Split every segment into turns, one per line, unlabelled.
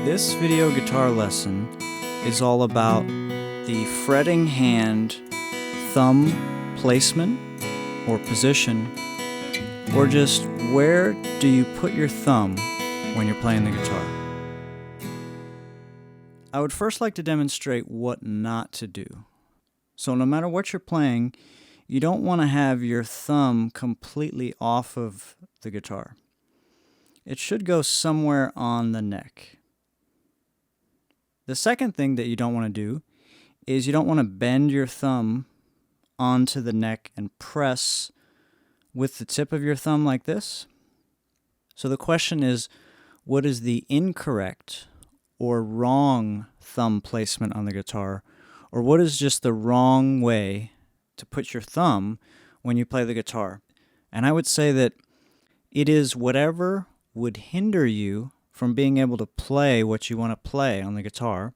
This video guitar lesson is all about the fretting hand thumb placement or position, or just where do you put your thumb when you're playing the guitar. I would first like to demonstrate what not to do. So no matter what you're playing, you don't want to have your thumb completely off of the guitar. It should go somewhere on the neck. The second thing that you don't want to do is you don't want to bend your thumb onto the neck and press with the tip of your thumb like this. So the question is, what is the incorrect or wrong thumb placement on the guitar? Or what is just the wrong way to put your thumb when you play the guitar? And I would say that it is whatever would hinder you from being able to play what you want to play on the guitar,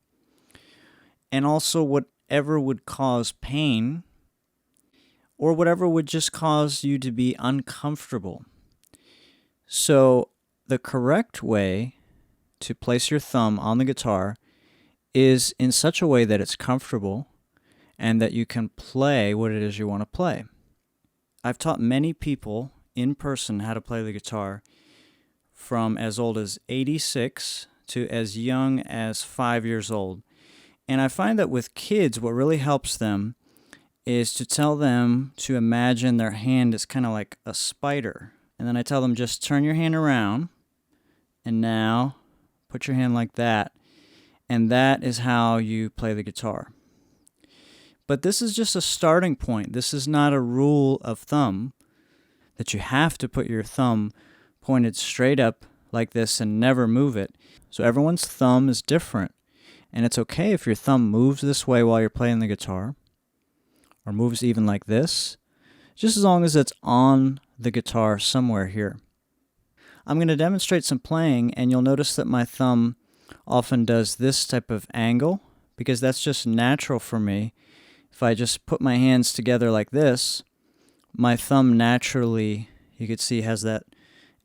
and also whatever would cause pain, or whatever would just cause you to be uncomfortable. So the correct way to place your thumb on the guitar is in such a way that it's comfortable and that you can play what it is you want to play. I've taught many people in person how to play the guitar, from as old as 86 to as young as 5 years old. And I find that with kids, what really helps them is to tell them to imagine their hand is kind of like a spider. And then I tell them, just turn your hand around, and now put your hand like that. And that is how you play the guitar. But this is just a starting point. This is not a rule of thumb that you have to put your thumb pointed straight up like this and never move it. So everyone's thumb is different. And it's okay if your thumb moves this way while you're playing the guitar, or moves even like this, just as long as it's on the guitar somewhere here. I'm going to demonstrate some playing, and you'll notice that my thumb often does this type of angle, because that's just natural for me. If I just put my hands together like this, my thumb naturally, you could see, has that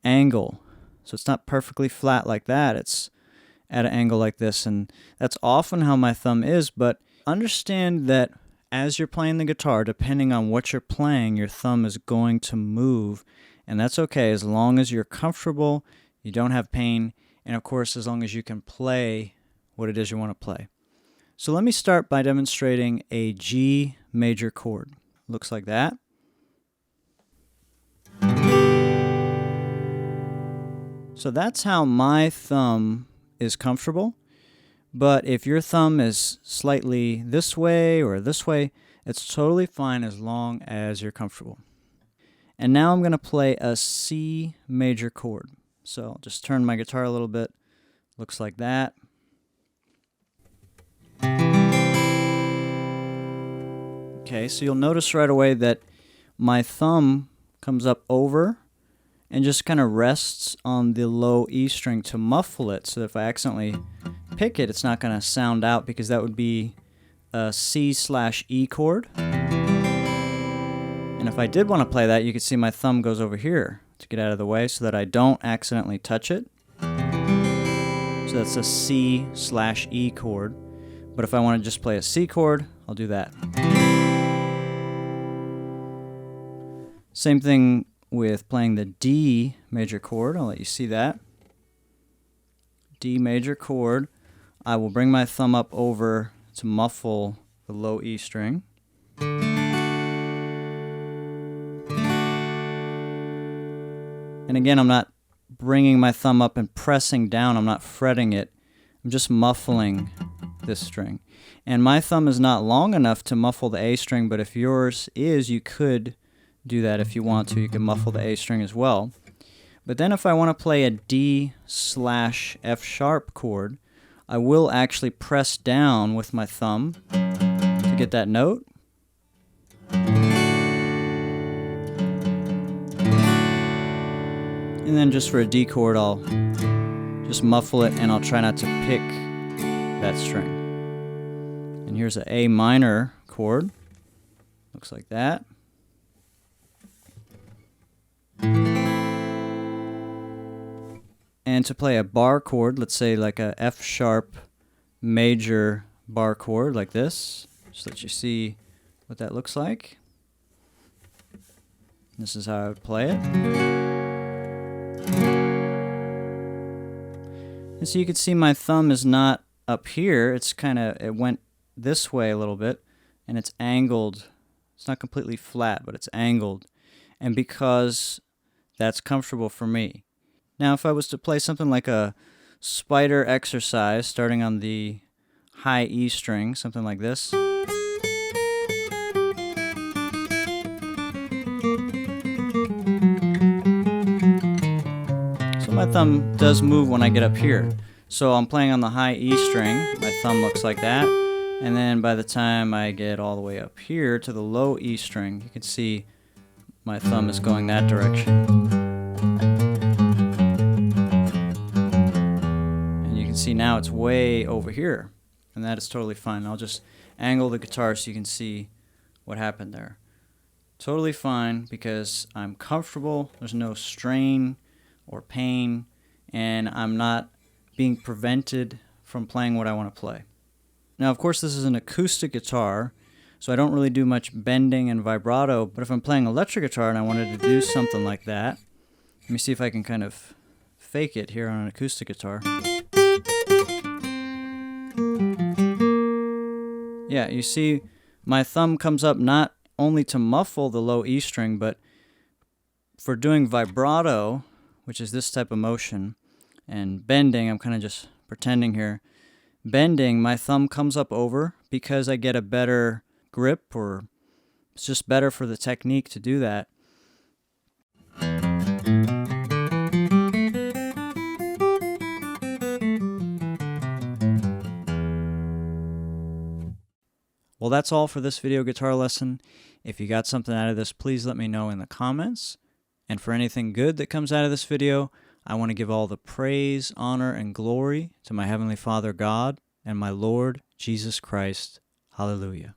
angle. So it's not perfectly flat like that, it's at an angle like this, and that's often how my thumb is. But understand that as you're playing the guitar, depending on what you're playing, your thumb is going to move, and that's okay as long as you're comfortable, you don't have pain, and of course as long as you can play what it is you want to play. So let me start by demonstrating a G major chord. Looks like that. So that's how my thumb is comfortable. But if your thumb is slightly this way or this way, it's totally fine as long as you're comfortable. And now I'm going to play a C major chord. So I'll just turn my guitar a little bit. Looks like that. Okay, so you'll notice right away that my thumb comes up over and just kind of rests on the low E string to muffle it, so if I accidentally pick it, it's not going to sound out, because that would be a C/E chord. And if I did want to play that, you can see my thumb goes over here to get out of the way so that I don't accidentally touch it. So that's a C/E chord. But if I want to just play a C chord, I'll do that. Same thing with playing the D major chord. I'll let you see that. D major chord. I will bring my thumb up over to muffle the low E string. And again, I'm not bringing my thumb up and pressing down. I'm not fretting it. I'm just muffling this string. And my thumb is not long enough to muffle the A string, but if yours is, you could do that if you want to. You can muffle the A string as well. But then if I want to play a D/F sharp chord, I will actually press down with my thumb to get that note. And then just for a D chord, I'll just muffle it, and I'll try not to pick that string. And here's an A minor chord. Looks like that. And to play a bar chord, let's say like a F sharp major bar chord like this, just let you see what that looks like. This is how I would play it. And so you can see my thumb is not up here. It's it went this way a little bit, and it's angled. It's not completely flat, but it's angled. And because that's comfortable for me. Now, if I was to play something like a spider exercise, starting on the high E string, something like this. So my thumb does move when I get up here. So I'm playing on the high E string, my thumb looks like that. And then by the time I get all the way up here to the low E string, you can see my thumb is going that direction. And you can see now it's way over here. And that is totally fine. I'll just angle the guitar so you can see what happened there. Totally fine because I'm comfortable, there's no strain or pain, and I'm not being prevented from playing what I want to play. Now, of course, this is an acoustic guitar, so I don't really do much bending and vibrato, but if I'm playing electric guitar and I wanted to do something like that, let me see if I can kind of fake it here on an acoustic guitar. Yeah, you see my thumb comes up not only to muffle the low E string, but for doing vibrato, which is this type of motion, and bending, I'm kind of just pretending here. Bending, my thumb comes up over because I get a better grip, or it's just better for the technique to do that. Well, that's all for this video guitar lesson. If you got something out of this, please let me know in the comments. And for anything good that comes out of this video, I want to give all the praise, honor, and glory to my Heavenly Father God and my Lord Jesus Christ. Hallelujah.